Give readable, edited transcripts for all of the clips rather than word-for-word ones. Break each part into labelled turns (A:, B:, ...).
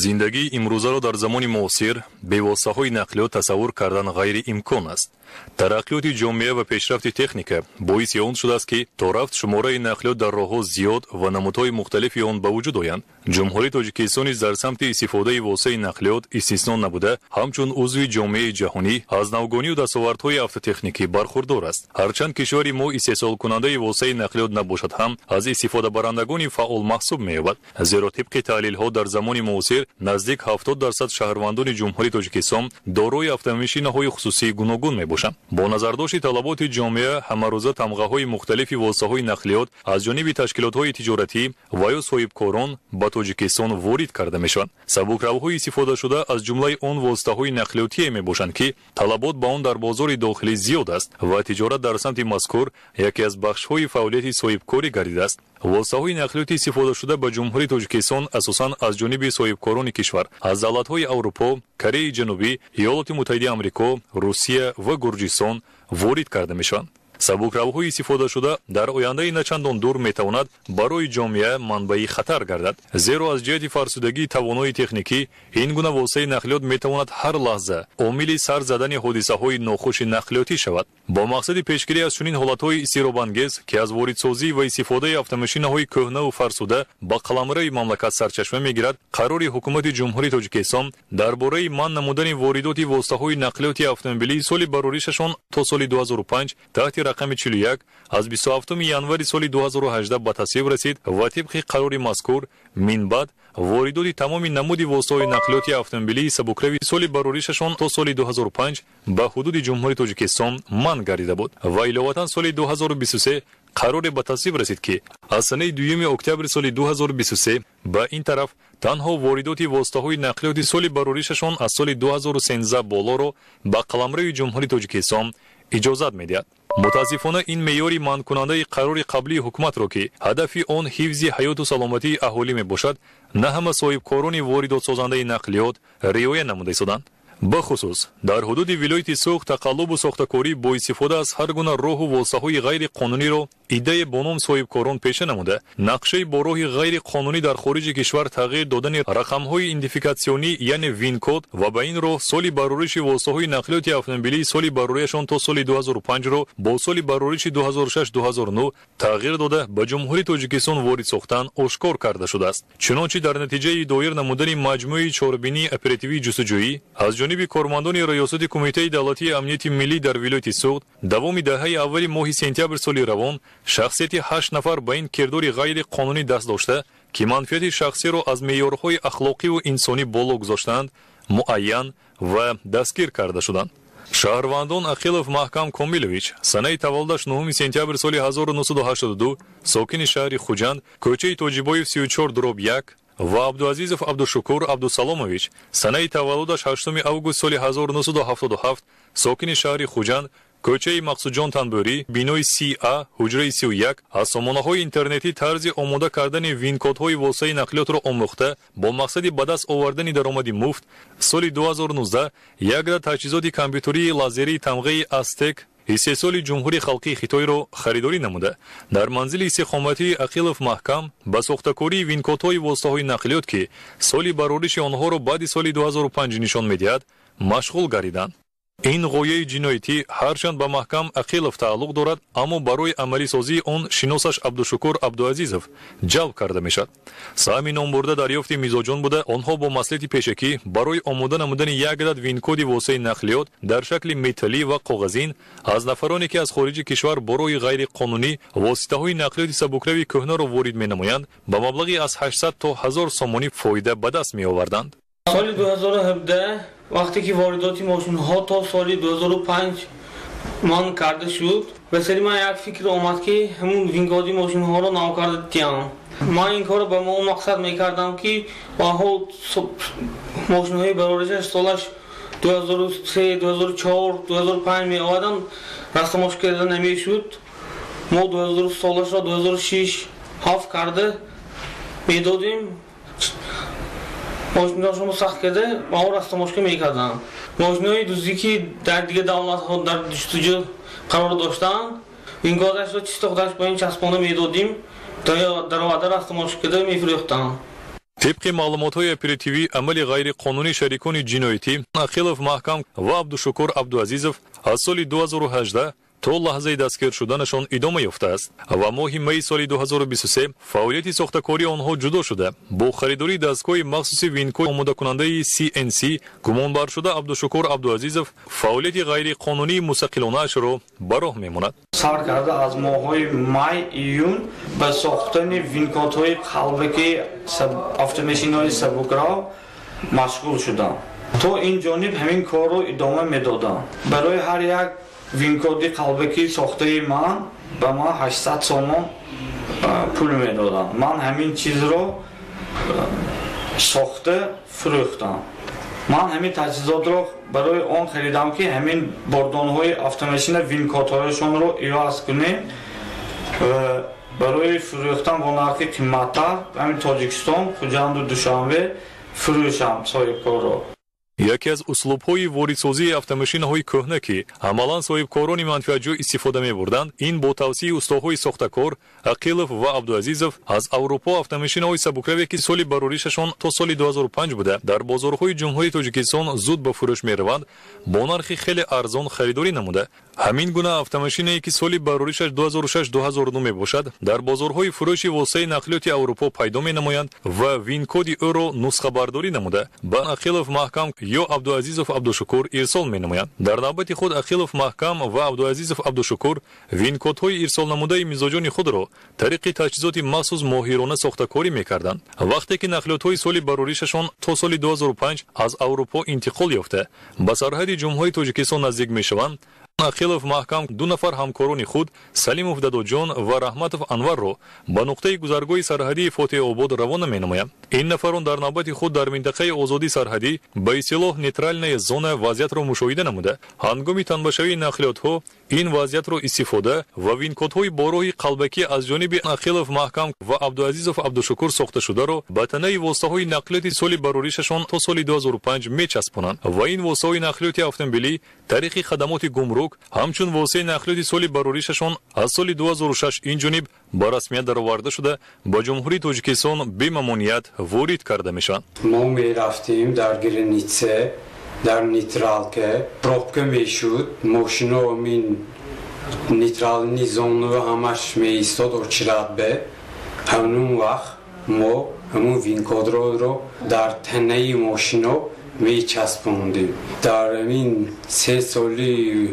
A: зиндагии имрӯзаро дар замони муосир бевоситаҳои нақлиёт тасаввур кардан ғайриимкон аст. тараққиёти ҷомеа ва пешрафти техника боиси он шудааст ки то рафт шумораи нақлиёт дар роҳҳо зиёд ва намудҳои мухталифи он ба вуҷуд оянд. ҷумҳурии Тоҷикистон низ дар самти истифодаи восеи нақлиёт истисно набуда, ҳамчун узви ҷомеаи ҷаҳонӣ аз навгонию дастовардҳои автотехникӣ бархурдор аст. ҳарчанд кишвари мо истеҳсолкунандаи восеи нақлиёт набошад ҳам аз истифодабарандагони фаъол маҳсуб меёбад, зеро тибқи таҳлилҳо дар замони муосир наздик 70% шаҳрвандони ҷумҳурии Тоҷикистон дорои автомошинаҳои хусусии гуногун мебошанд. бо назардошти талаботи ҷомеа ҳамарӯза тамғаҳои мухталифи воситаҳои нақлиёт аз ҷониби ташкилотҳои тиҷоратӣ ва ё соҳибкорон ба Тоҷикистон ворид карда мешаванд. сабукравҳои истифодашуда аз ҷумлаи он воситаҳои нақлиётие мебошанд ки талабот ба он дар бозори дохилӣ зиёд аст ва тиҷорат дар самти мазкур яке аз бахшҳои фаъолияти соҳибкорӣ гардидааст. воситаҳои нақлиёти истифодашуда ба ҷумҳурии Тоҷикистон асосан аз ҷониби соҳибкорони кишвар аз давлатҳои Аврупо, Кореяи Ҷанубӣ, Иёлоти Муттаҳидаи Амрико, Русия ва Гурҷистон ворид карда мешаванд. сабукравҳои истифодашуда дар ояндаи начандон дур метавонад барои ҷомеа манбаи хатар гардад, зеро аз ҷиҳати фарсудагии тавонои техникӣ ин гуна воситаи нақлиёт метавонад ҳар лаҳза омили сар задани ҳодисаҳои нохуши нақлиётӣ шавад. бо мақсади пешгирӣ аз чунин ҳолатҳои изтиробангез ки аз воридсозӣ ва истифодаи автомошинаҳои кӯҳнаву фарсуда ба қаламраи мамлакат сарчашма мегирад, қарори ҳукумати ҷумҳурии Тоҷикистон дар бораи манъ намудани воридоти воситаҳои нақлиёти автомобилӣ соли бароришашон то соли 2005 таҳти рақами 41 аз 27 январи соли 2018 ба тасвиб расид ва тибқи қарори мазкур минбаъд воридоти тамоми намуди воситаҳои нақлиёти автомобилии сабукрави соли бароришашон то соли 2005 ба ҳудуди ҷумҳурии Тоҷикистон манъ гардида буд ва иловатан соли 2023 қароре ба тасвиб расид ки аз санаи 2 октябри соли 2023 ба ин тараф танҳо воридоти воситаҳои нақлиёти соли бароришашон аз соли 2013 болоро ба қаламраи ҷумҳурии Тоҷикистон иҷозат медиҳад. мутаассифона ин меъёри манъкунандаи қарори қаблии ҳукуматро ки ҳадафи он ҳифзи ҳаёту саломатии аҳолӣ мебошад, на ҳама соҳибкорони воридотсозандаи нақлиёт риоя намуда истоданд. бахусус дар ҳудуди вилояти Суғ тақаллубу сохтакорӣ бо истифода аз ҳар гуна роҳу воситаҳои ғайриқонуниро идея бо ном соҳибкорон пеша намуда, нақшаи бо роҳи ғайриқонунӣ дар хориҷи кишвар тағйир додани рақамҳои идентификатсионӣ яъне вин-код ва ба ин роҳ соли барориши воситаҳои нақлиёти автомобилии соли барорияшон то соли 2005-ро бо соли барориши 2006-2009 тағйир дода ба ҷумҳурии Тоҷикистон ворид сохтан ошкор карда шудааст. чунончи дар натиҷаи доир намудани маҷмӯи чорабинии оперативии ҷустуҷӯӣ аз ҷониби кормандони раёсати Кумитаи давлатии амнияти миллӣ дар вилояти Суғд давоми таҳаи аввали моҳи сентябр соли равон шахсияти 8 нафар ба ин кирдори ғайриқонунӣ даст дошта, ки манфиати шахсиро аз меъёрҳои ахлоқиву инсонӣ боло гузоштаанд, муайян ва дастгир карда шуданд. шаҳрвандон Ақилов Маҳкам Комилович санаи таваллудаш 9 сентябр соли 1982 сокини шаҳри Хуҷанд, кӯчаи Тоҷибоев 34/1 ва Абдуазизов Абдушукур Абдусаломович санаи таваллудаш 8 август соли 1977 сокини шаҳри Хуҷанд, кӯчаи Мақсудҷон Танбӯрӣ, бинои 30А, ҳуҷраи 31 аз сомонаҳои интернетӣ тарзи омода кардани вин-кодҳои воситаи нақлиётро омӯхта бо мақсади ба даст овардани даромади муфт, соли 2019 як дар таҷҳизоти компютерии лазерии тамғаи Астек истеҳсоли ҷумҳурии халқии Хитойро харидорӣ намуда, дар манзили истиқоматии Ақилов Маҳкам ба сохтакории вин-кодҳои воситаҳои нақлиёт ки соли барориши онҳоро баъди соли 2005 нишон медиҳад, машғул гардиданд. ин ғояи ҷиноятӣ ҳарчанд ба маҳкам Ақилов тааллуқ дорад, аммо барои амалисозии он шиносаш Абдушукур Абдуазизов ҷалб карда мешавад. саҳми номбурда дарёфти мизоҷон буда, онҳо бо маслиҳати пешакӣ барои омода намудани як адад вин-коди воситаи нақлиёт дар шакли металлӣ ва коғазин аз нафароне ки аз хориҷи кишвар бо роҳи ғайриқонунӣ воситаҳои нақлиёти сабукрави кӯҳнаро ворид менамоянд, ба маблағи аз 800 то 1000 сомонӣ фоида ба даст меоварданд.
B: соли 2017 вақте ки воридоти мошинҳо то соли 2005 манъ карда шуд, ба сари ман як фикр омад ки ҳамун вин-коди мошинҳоро нав карда диям. ман ин корро ба он мақсад мекардам ки онҳо мошинҳои бароришаш солаш 2003, 2004, 2005 меомаданд, растамош карда намешуд. мо 2000 солашро 2006-7 карда медодем. мошинашонро сахт карда ба он растамошка мекардам. мошинаҳои дуздӣ ки дар дигар давлатҳо дар ҷустуҷӯ қарор доштанд, вин-кодашро чисто худаш ба ин часпона медодим, то даромада растамошка карда мефурӯхтам.
A: طبق معلومات‌های اپراتیوی عمل غیرقانونی شریکان جنایتی اخیلف محکم و عبدالشکور عبدالعزیزов از سال 2018 تا لحظه دستگیر شدنشان ادامه یافته است و ماه می سال 2023 فعالیت ساختکاری آنها جدا شده. با خریداری دستگاه مخصوص وینکو آماده کننده CNC گمانبر شده عبدالشکور عبدالعزیزов فعالیت غیر قانونی مستقلانه اش را به راه میماند.
B: سر کرده از ماه‌های می ایون به ساختن وینکوهای قلبکی автомашин‌های سبک‌رو مشغول شدم. تا این جانب همین کار رو ادامه میدادم. برای هر یک وینکودی قلبکی ساخته من به من 800 سومون پول میدادم. من همین چیز رو ساخته فروختم. من همین تجهیزات رو برای آن خریدم که همین باردان‌های автомашин وینکودهایشون رو ایواز کنیم و برای فروختن با نرخ قیمت‌تر همین تاجیکستان خوجند و دوشنبه فروشم صاحبکار رو.
A: یکی از اسلوب‌های واردسازی автомашин‌های کهنه که عملاً صاحبکاران منفعت‌جو استفاده می‌بردند این با توسعه استاهای ساختکار عقیلов و عبدالعزیزov از اروپا автомашин‌های سبکروی که سال بروریششان تا سال 2005 بوده در بازارهای جمهوری تاجیکستان زود به فروش می‌روند با نرخ خیلی ارزان خریداری نموده. همین گونه автомашинی که سال بروریشش 2006-2009 میباشد در بازارهای فروش واسطه نقلیات اروپا پیدا می‌نمایند و وینکودی او را نسخه برداری نموده به عقیلов محکم یا عبدالعزیزov عبدالشکور ارسال می‌نمایند. در نوبت خود عقیلов محکم و عبدالعزیزov عبدالشکور وینکودهای ارسال نموده میزاجان خود را طریق تجهیزات مخصوص ماهرانه ساختکاری می‌کردند. وقتی که نقلیات‌های سال بروریششان تا سال 2005 از اروپا انتقال یافته به سرحد جمهوری تاجیکستان نزدیک می‌شوند عقیلов محکم دو نفر همکاران خود سلیمov دادوجان و رحمتov انور را به نقطه گذرگاه سرحدی فاتح آباد روانه می‌نمایند. این نفران در نوبت خود در منطقه آزادی سرحدی به اصطلاح نیترالنی زون وضعیت را مشاهده نموده. هنگام تنبشوی نقلیات‌ها این وضعیت را استفاده و وینکودهای بارهای قلبکی از جانب عقیلов محکم و عبدالعزیزov عبدالشکور ساخته شده را به تنه واسطه‌های نقلیاتی سال بروریششان تا سال 2005 می‌چسبانند و این واسطه‌های نقلیاتی اتومبیلی طریق خدمات گمرک همچون واسطه نقلیاتی سال بروریششان از سال 2006 این جانب به رسمیت درآورده شده به جمهوری تاجیکستان به ممنوعیت وارد کرده میشن.
C: ما می‌رفتیم در گرانیتسه در نیترالکه پروبکه میشد ماشینا من نیترالنی زونو همش میستاد و چراد به همون وقت ما همون وینکود رو در تنه ماشینا میچسبوندیم. در این 3 سالی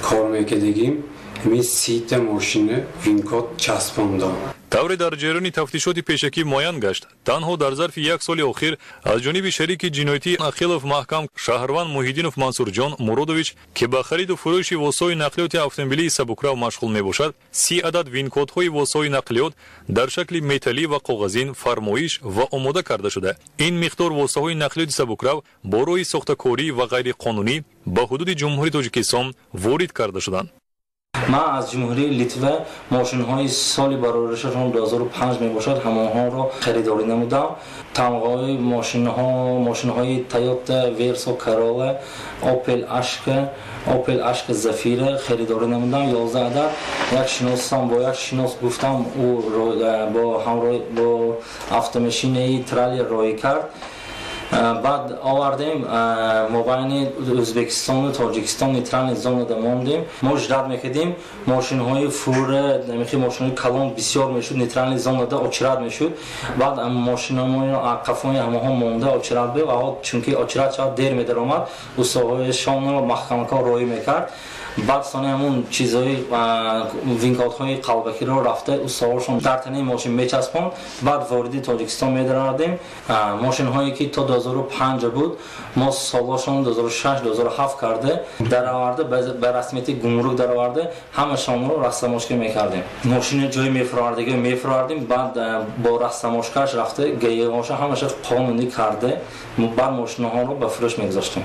C: کار میکردیم همین سیت ماشین وینکود چسبوندم.
A: طور در جریان تفتیشات پیشکی معین گشت تنها در ظرف یک سال اخیر از جانب شریک جنایتی عقیلов محکم شهروان محیدینov منصورجان مرادویچ که به خرید و فروش واسای نقلیات اتومبیلی سبکرو مشغول میباشد 30 عدد وینکودهای واسای نقلیات در شکل متالی و کاغذین فرمایش و آماده کرده شده. این مقدار واسای نقلیات سبکرو با روی ساختکاری و غیر قانونی به حدود جمهوری تاجیکستان وارد کرده شدند.
D: من از جمهوری لیتوه ماشین‌های سال بروریششان 2005 میباشد همانها را خریداری نمودم. تمام‌های ماشین‌های تویوتا ورسو کارولا اوپل اشک زفیر خریداری نمودم 11 عدد. یک شناسم با یک شناس گفتم او با همراه با автомашин ترالی رای کرد. بعد آوردیم مابین ازبکستان و تاجیکستان نیترال زون را ماندیم. ما جرات میکردیم ماشین‌های فور ماشین‌های کلان بسیار میشد نیترال زون را آچرات میشد. بعد ماشین‌های عقفانی همه مونده آچرات بود و چونکی آچرات چقدر دیر می‌درآمد استادهایشان را محکم‌کار رای میکرد. بعد سانی همون چیزهای وینکودهای قلبکی رو رفته استادهاشون در تنه ماشین میچسباند. بعد وارد تاجیکستان می‌داریم ماشین‌هایی که تا 2005 بود ما سالشون 2006-2007 کرده در آورده به رسمیت گمرک در آورده همشون رو رستماشکی میکردیم. ماشین جای میفروردیم بعد با رستماشکش رفته گیاهاش همش قانونی کرده بعد ماشین‌ها رو به فروش میگذاشتیم.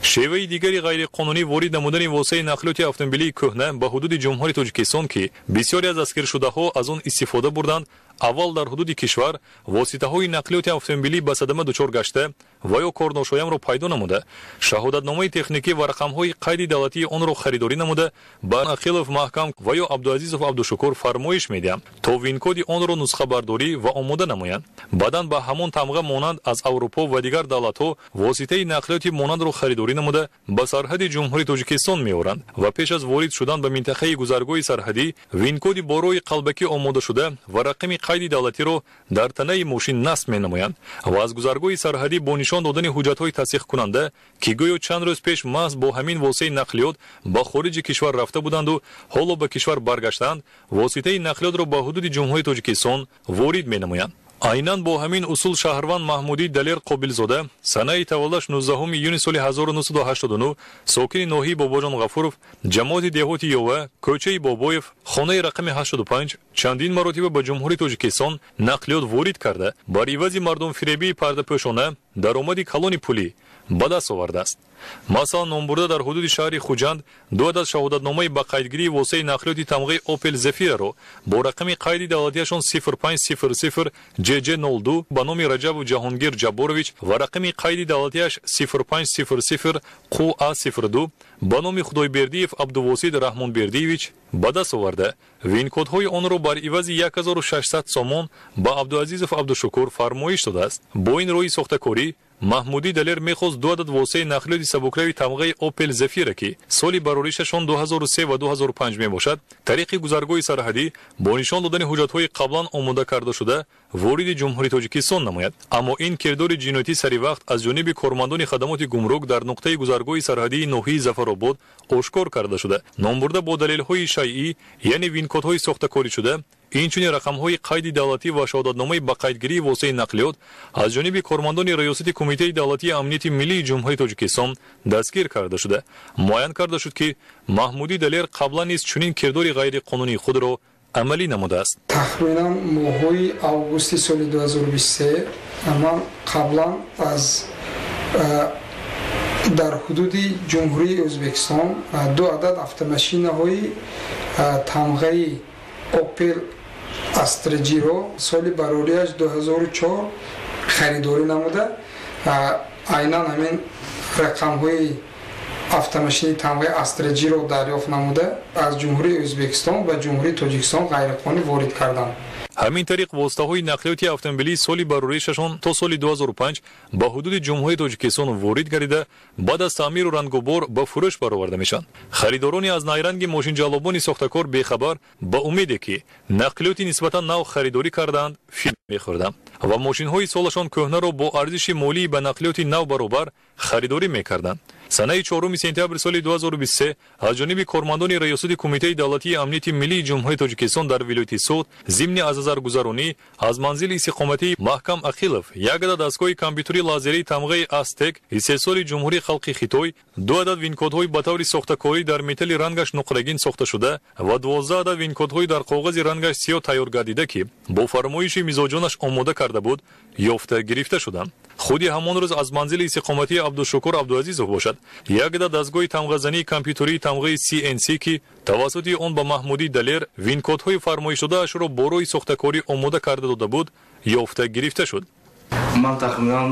A: شیوه دیگری غیر قانونی وارد نمودن واسطه نقلیات اتومبیلی کهنه به حدود جمهوری تاجیکستان که بسیاری از اسیر شده ها از آن استفاده بردند اول در حدود کشور واسطه های نقلیات اتومبیلی به صدمه دچار گشته و یا کارناشایم را پیدا نموده شهادتنامه تکنیکی و رقم های قید دولتی آن را خریداری نموده به عقیلов محکم و یا عبدالعزیزov عبدالشکور فرمایش میدیم تا وینکود آن را نسخه برداری و آماده نمایند. баъдан ба ҳамон тамға монанд аз аврупо ва дигар давлатҳо воситаи нақлиёти монандро харидорӣ намуда ба сарҳади ҷумҳурии тоҷикистон меоранд ва пеш аз ворид шудан ба минтақаи гузаргоҳи сарҳадӣ винкоди борои қалбакӣ омода шуда ва рақами қайди давлатиро дар танаи мошин насб менамоянд ва аз гузаргоҳи сарҳадӣ бо нишон додани ҳуҷҷатҳои тасдиқкунанда ки гӯё чанд рӯз пеш маҳз бо ҳамин воситаи нақлиёт ба хориҷи кишвар рафта буданду ҳоло ба кишвар баргаштанд воситаи нақлиётро ба ҳудуди ҷумҳурии тоҷикистон ворид менамоянд. айнан бо ҳамин усул шаҳрванд маҳмудӣ далер қобилзода санаи таваллудаш 19 июни соли 1989 сокини ноҳияи бобоҷон ғафуров ҷамоати деҳоти ёва кӯчаи бобоев хонаи рақами 85 чандин маротиба ба ҷумҳурии тоҷикистон нақлиёт ворид карда бар ивази мардумфиребии пардапӯшона даромади калони пулӣ ба даст овардааст. масалан номбурда дар ҳудуди шаҳри хуҷанд ду адад шаҳодатномаи ба қайдгирии воситаи нақлиёти тамғаи опел зефираро бо рақами қайди давлатиашон 0500 JJ02 ба номи Раҷабов Ҷаҳонгир Ҷабборович ва рақами қайди давлатиаш 0500 QA02 ба номи Худойбердиев Абдувосит Раҳмонбердиевич ба даст оварда винкодҳои онро бар ивази 1600 сомон ба Абдуазизов Абдушукур фармоиш додааст. бо ин роҳи сохтакорӣ маҳмудӣ далер мехост ду адад воситаи нақлиёти сабукрави тамғаи опел зефира ки соли бароришашон 2003 ва 2005 мебошад тариқи гузаргоҳи сарҳадӣ бо нишон додани ҳуҷҷатҳои қаблан омода карда шуда вориди ҷумҳурии тоҷикистон намояд. аммо ин кирдори ҷиноятӣ саривақт аз ҷониби кормандони хадамоти гумрук дар нуқтаи гузаргоҳи сарҳадии ноҳияи Зафаробод ошкор карда шуда номбурда бо далелҳои шайъӣ яъне винкодҳои сохтакоришуда инчунин рақамҳои қайди давлатӣ ва шаҳодатномаи ба қайдгирии воситаи нақлиёт аз ҷониби кормандони раёсати кумитаи давлатии амнияти миллии ҷумҳурии тоҷикистон дастгир карда шуда муайян карда шуд ки маҳмудӣ далер қаблан низ чунин кирдори ғайриқонунии худро амалӣ намудааст.
E: тахминан моҳҳои августи соли 2023 ман қаблан аз дар ҳудуди ҷумҳурии Ӯзбекистон ду адад автомашинаҳои тамғаи опел астраҷиро соли барориаш 2004 харидорӣ намуда айнан ҳамин рақамҳои автомашини тамғаи астраҷиро дарёфт намуда аз ҷумҳурии Ӯзбекистон ва ҷумҳурии Тоҷикистон ғайриқонунӣ ворид карданд.
A: ҳамин тариқ воситаҳои нақлиёти автомобилӣ соли бароришашон то соли 2005 ба ҳудуди ҷумҳурии тоҷикистон ворид гардида баъд аз таъмиру рангобор ба фурӯш бароварда мешаванд. харидорони аз найранги мошинҷаллобони сохтакор бехабар ба умеде ки нақлиёти нисбатан нав харидорӣ кардаанд фил мехӯрданд ва мошинҳои солашон кӯҳнаро бо арзиши молии ба нақлиёти нав баробар харидорӣ мекарданд. санаи 4 сентябри соли 2023 аз ҷониби кормандони раёсати кумитаи давлатии амнияти миллии ҷумҳурии тоҷикистон дар вилояти Суғд зимни аз назаргузаронӣ аз манзили истиқоматии Маҳкам Ақилов як адад дастгоҳи компютери лазерии тамғаи Астек истеҳсоли ҷумҳурии халқи Хитой ду адад винкодҳои ба таври сохтакорӣ дар металли рангаш нуқрагин сохта шуда ва 12 адад винкодҳои дар коғази рангаш сиёҳ тайёр гардида ки бо фармоиши мизоҷонаш омода карда буд ёфта гирифта шуданд. худи ҳамон рӯз аз манзили истиқоматии Абдушукур Абдуазизов бошад як адад дастгоҳи тамғазании компютерии тамғаи CNC ки тавассути он ба Маҳмудӣ Далер винкодҳои фармоишшудаашро бо роҳи сохтакорӣ омода карда дода буд ёфта гирифта шуд.
F: ман тахминан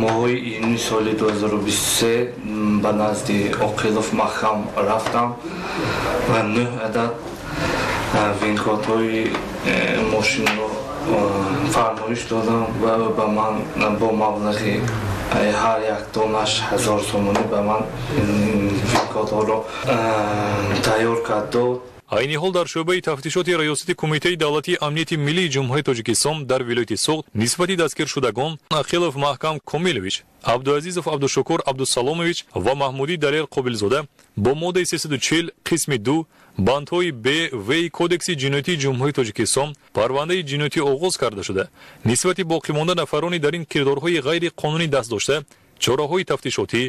F: моҳои июни соли 2023 ба назди Оқилов Маҳкам рафтам ва 9 адад винкодҳои мошинро фармоиш додам ва ба ман бо маблағи ҳар як донаш 1000 сомонӣ ба ман винкодҳоро тайёр кард дод.
A: айни ҳол дар шӯъбаи тафтишоти раёсати кумитаи давлатии амнияти миллии ҷумҳурии тоҷикистон дар вилояти Суғд нисбати дастгиршудагон Ақилов Маҳкам Комилович, Абдуазизов Абдушукур Абдусаломович ва Маҳмудӣ Далер Қобилзода бо моддаи 340 қисми 2 бандҳои Б Ви кодекси ҷиноятии ҷумҳурии тоҷикистон парвандаи ҷиноятӣ оғоз карда шуда нисбати боқимонда нафарони дар ин кирдорҳои ғайриқонунӣ даст дошта чораҳои тафтишотӣ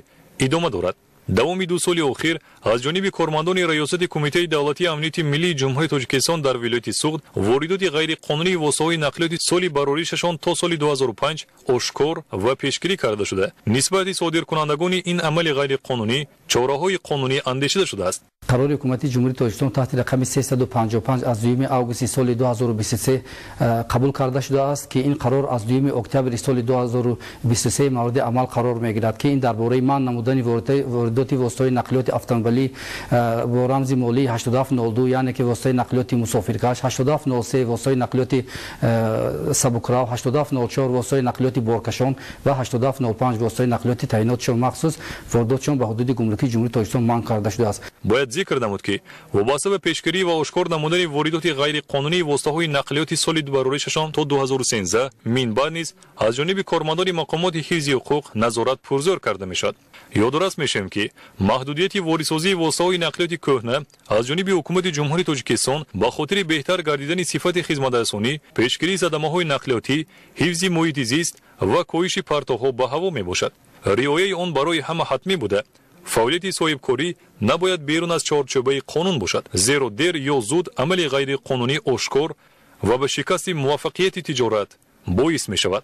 A: идома дорад. давоми 2 соли охир аз ҷониби кормандони раёсати кумитаи давлатии амнияти миллии ҷумҳурии тоҷикистон дар вилояти Суғд воридоти ғайриқонунии воситаҳои нақлиёти соли бароришашон то соли 2005 ошкор ва пешгирӣ карда шуда нисбати содиркунандагони ин амали ғайриқонунӣ чораҳои қонунӣ андешида шудааст.
G: قرار حکومت جمهوری تاجیکستان تحت رقم 355 از 2 آگوست سال 2023 قبول کرده شده است که این قرار از 2 اکتبر سال 2023 مورد عمل قرار میگیرد که این درباره منع نمودن واردات واسطه نقلیات اتومبیلی با رمز مالی 8702 یعنی که واسطه نقلیات مسافرکش، 8703 واسطه نقلیات سبکراه، 8704 واسطه نقلیات بارکشان و 8705 واسطه نقلیات تعیناتشان مخصوص وارداتشان به حدود گمرکی جمهوری تاجیکستان منع کرده شده است.
A: باید ذکر نمود که وابسته به پیشگیری و آشکار نمودن واردات غیر قانونی واسطه‌های نقلیاتی سال 2016 تا 2013 منبع نیز از جانب کارمندان مقامات حفظ حقوق نظارت پرزور کرده میشد. یادآور میشیم که محدودیت واردسازی واسطه‌های نقلیاتی کهنه از جانب حکومت جمهوری تاجیکستان به خاطر بهتر گردیدن صفت خدمترسانی، پیشگیری صدمه‌های نقلیاتی، حفظ محیط زیست و کاهش پرتوها به هوا میباشد. رعایت آن برای همه حتمی بوده. فعالیت صاحبکاری نباید بیرون از چارچوبه قانون باشد، زیرا دیر یا زود عمل غیر قانونی آشکار و به شکست موفقیت تجارت باعث می شود.